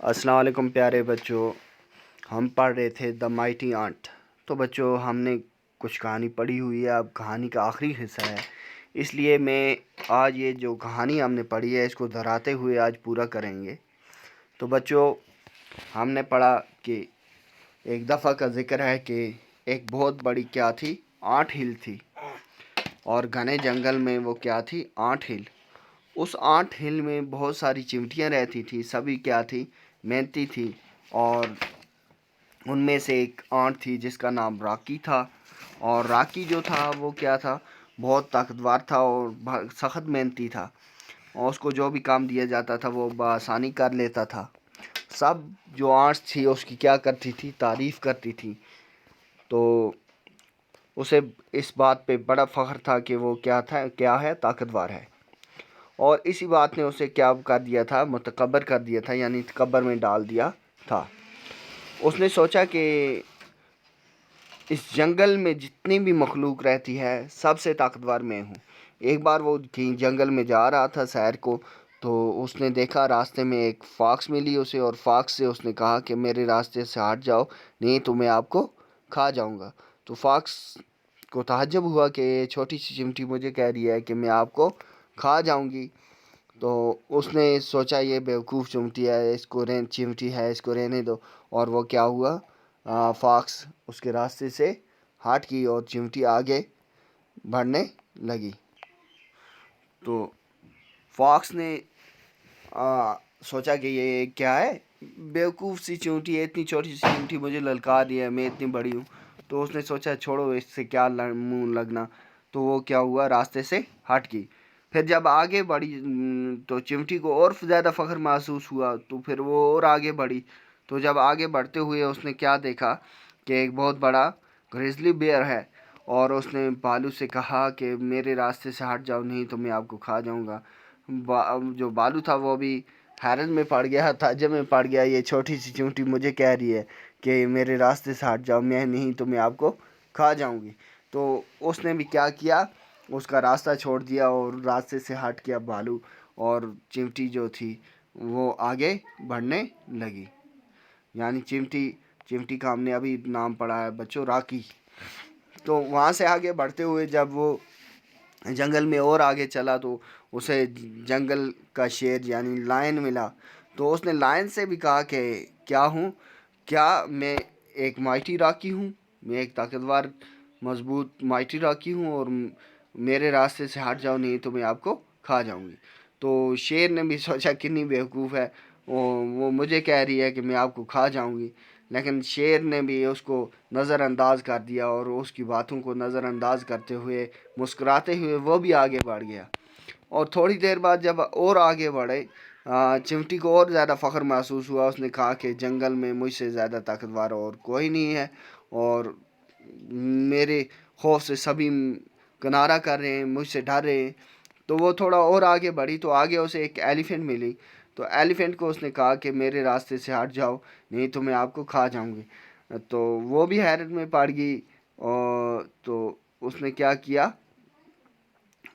السلام علیکم پیارے بچوں، ہم پڑھ رہے تھے دا مائٹی آنٹ۔ تو بچوں ہم نے کچھ کہانی پڑھی ہوئی ہے، اب کہانی کا آخری حصہ ہے، اس لیے میں آج یہ جو کہانی ہم نے پڑھی ہے اس کو دہراتے ہوئے آج پورا کریں گے۔ تو بچوں ہم نے پڑھا کہ ایک دفعہ کا ذکر ہے کہ ایک بہت بڑی کیا تھی، آنٹ ہل تھی، اور گھنے جنگل میں وہ کیا تھی، آنٹ ہل۔ اس آنٹ ہل میں بہت ساری چمٹیاں رہتی تھی، سبھی کیا تھی، محنتی تھی، اور ان میں سے ایک آنٹ تھی جس کا نام راکی تھا، اور راکی جو تھا وہ کیا تھا، بہت طاقتور تھا اور سخت محنتی تھا، اور اس کو جو بھی کام دیا جاتا تھا وہ بآسانی کر لیتا تھا۔ سب جو آنٹس تھی اس کی کیا کرتی تھی، تعریف کرتی تھی، تو اسے اس بات پہ بڑا فخر تھا کہ وہ کیا ہے، طاقتور ہے، اور اسی بات نے اسے کیا کر دیا تھا، متکبر کر دیا تھا، یعنی تکبر میں ڈال دیا تھا۔ اس نے سوچا کہ اس جنگل میں جتنی بھی مخلوق رہتی ہے سب سے طاقتور میں ہوں۔ ایک بار وہ جنگل میں جا رہا تھا سیر کو، تو اس نے دیکھا راستے میں ایک فاکس ملی اسے، اور فاکس سے اس نے کہا کہ میرے راستے سے ہٹ جاؤ، نہیں تو میں آپ کو کھا جاؤں گا۔ تو فاکس کو تعجب ہوا کہ یہ چھوٹی سی چمٹی مجھے کہہ رہی ہے کہ میں آپ کو کھا جاؤں گی۔ تو اس نے سوچا یہ بیوقوف چمٹی ہے، چمٹی ہے، اس کو رہنے دو، اور وہ کیا ہوا، فاکس اس کے راستے سے ہٹ گئی اور چمٹی آگے بڑھنے لگی۔ تو فاکس نے سوچا کہ یہ کیا ہے، بیوقوف سی چمٹی ہے، اتنی چھوٹی سی چمٹی مجھے للکار رہی ہے، میں اتنی بڑی ہوں۔ تو اس نے سوچا چھوڑو اس سے کیا منہ لگنا، تو وہ کیا ہوا، راستے سے ہٹ گئی۔ پھر جب آگے بڑھی تو چمٹی کو اور زیادہ فخر محسوس ہوا، تو پھر وہ اور آگے بڑھی۔ تو جب آگے بڑھتے ہوئے اس نے کیا دیکھا کہ ایک بہت بڑا گریزلی بیئر ہے، اور اس نے بالو سے کہا کہ میرے راستے سے ہٹ جاؤ، نہیں تو میں آپ کو کھا جاؤں گا۔ جو بالو تھا وہ بھی حیرت میں پڑ گیا، تعجب میں پڑ گیا، یہ چھوٹی سی چمٹی مجھے کہہ رہی ہے کہ میرے راستے سے ہٹ جاؤ، میں نہیں تو میں آپ کو کھا جاؤں گی۔ تو اس نے بھی کیا کیا، اس کا راستہ چھوڑ دیا اور راستے سے ہٹ گیا بالو، اور چمٹی جو تھی وہ آگے بڑھنے لگی۔ یعنی چمٹی کا ہم نے ابھی نام پڑھا ہے بچوں، راکی۔ تو وہاں سے آگے بڑھتے ہوئے جب وہ جنگل میں اور آگے چلا تو اسے جنگل کا شیر یعنی لائن ملا۔ تو اس نے لائن سے بھی کہا کہ کیا میں ایک مائٹی راکی ہوں، میں ایک طاقتور مضبوط مائٹی راکی ہوں، اور میرے راستے سے ہٹ جاؤ، نہیں تو میں آپ کو کھا جاؤں گی۔ تو شیر نے بھی سوچا کتنی بیوقوف ہے، وہ مجھے کہہ رہی ہے کہ میں آپ کو کھا جاؤں گی، لیکن شیر نے بھی اس کو نظر انداز کر دیا، اور اس کی باتوں کو نظر انداز کرتے ہوئے مسکراتے ہوئے وہ بھی آگے بڑھ گیا۔ اور تھوڑی دیر بعد جب اور آگے بڑھے، چمٹی کو اور زیادہ فخر محسوس ہوا، اس نے کہا کہ جنگل میں مجھ سے زیادہ طاقتور اور کوئی نہیں ہے، اور میرے خوف سے سبھی کنارہ کر رہے ہیں، مجھ سے ڈر رہے ہیں۔ تو وہ تھوڑا اور آگے بڑھی تو آگے اسے ایک ایلیفینٹ ملی۔ تو ایلیفینٹ کو اس نے کہا کہ میرے راستے سے ہٹ جاؤ، نہیں تو میں آپ کو کھا جاؤں گی۔ تو وہ بھی حیرت میں پڑ گئی، اور تو اس نے کیا کیا،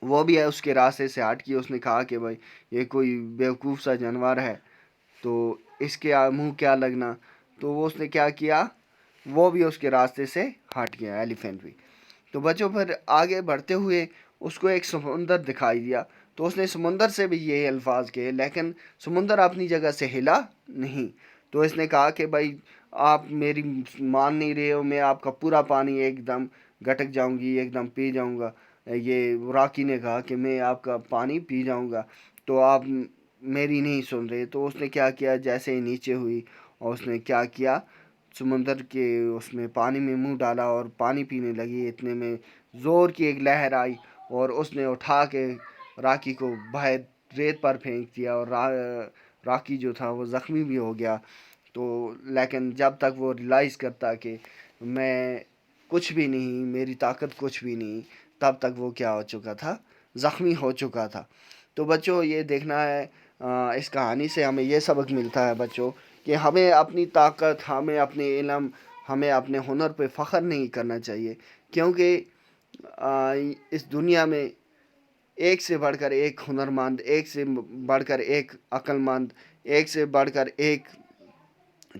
وہ بھی اس کے راستے سے ہٹ کی۔ اس نے کہا کہ بھائی یہ کوئی بیوقوف سا جانور ہے، تو اس کے منہ کیا لگنا۔ تو وہ اس نے کیا کیا، وہ بھی اس کے راستے سے ہٹ گیا، ایلیفینٹ بھی۔ تو بچوں پھر آگے بڑھتے ہوئے اس کو ایک سمندر دکھائی دیا، تو اس نے سمندر سے بھی یہ الفاظ کہے، لیکن سمندر اپنی جگہ سے ہلا نہیں۔ تو اس نے کہا کہ بھائی آپ میری مان نہیں رہے ہو، میں آپ کا پورا پانی ایک دم گٹک جاؤں گی، ایک دم پی جاؤں گا۔ یہ راکی نے کہا کہ میں آپ کا پانی پی جاؤں گا، تو آپ میری نہیں سن رہے۔ تو اس نے کیا کیا، جیسے ہی نیچے ہوئی اور اس نے کیا کیا، سمندر کے اس میں پانی میں منہ ڈالا اور پانی پینے لگی، اتنے میں زور کی ایک لہر آئی، اور اس نے اٹھا کے راکی کو باہر ریت پر پھینک دیا، اور راکی جو تھا وہ زخمی بھی ہو گیا۔ تو لیکن جب تک وہ ریلائز کرتا کہ میں کچھ بھی نہیں، میری طاقت کچھ بھی نہیں، تب تک وہ کیا ہو چکا تھا، زخمی ہو چکا تھا۔ تو بچوں یہ دیکھنا ہے، اس کہانی سے ہمیں یہ سبق ملتا ہے بچوں کہ ہمیں اپنی طاقت، ہمیں اپنے علم، ہمیں اپنے ہنر پہ فخر نہیں کرنا چاہیے، کیونکہ اس دنیا میں ایک سے بڑھ کر ایک ہنرمند، ایک سے بڑھ کر ایک عقل مند، ایک سے بڑھ کر ایک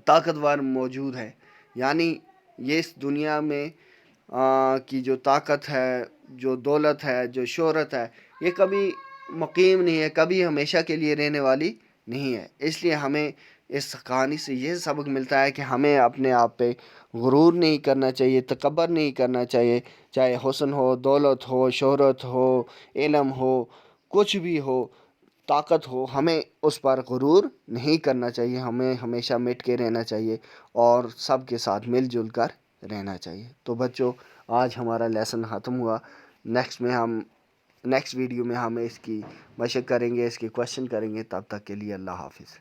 طاقتور موجود ہے. یعنی یہ اس دنیا میں کی جو طاقت ہے، جو دولت ہے، جو شہرت ہے، یہ کبھی مقیم نہیں ہے، کبھی ہمیشہ کے لیے رہنے والی نہیں ہے. اس لیے ہمیں اس کہانی سے یہ سبق ملتا ہے کہ ہمیں اپنے آپ پہ غرور نہیں کرنا چاہیے، تکبر نہیں کرنا چاہیے. چاہے حسن ہو، دولت ہو، شہرت ہو، علم ہو، کچھ بھی ہو، طاقت ہو، ہمیں اس پر غرور نہیں کرنا چاہیے. ہمیں ہمیشہ مٹ کے رہنا چاہیے اور سب کے ساتھ مل جل کر رہنا چاہیے. تو بچوں، آج ہمارا لیسن ختم ہوا. نیکسٹ ویڈیو میں ہم اس کی مشق کریں گے، اس کی کوشچن کریں گے. تب تک کے لیے اللہ حافظ.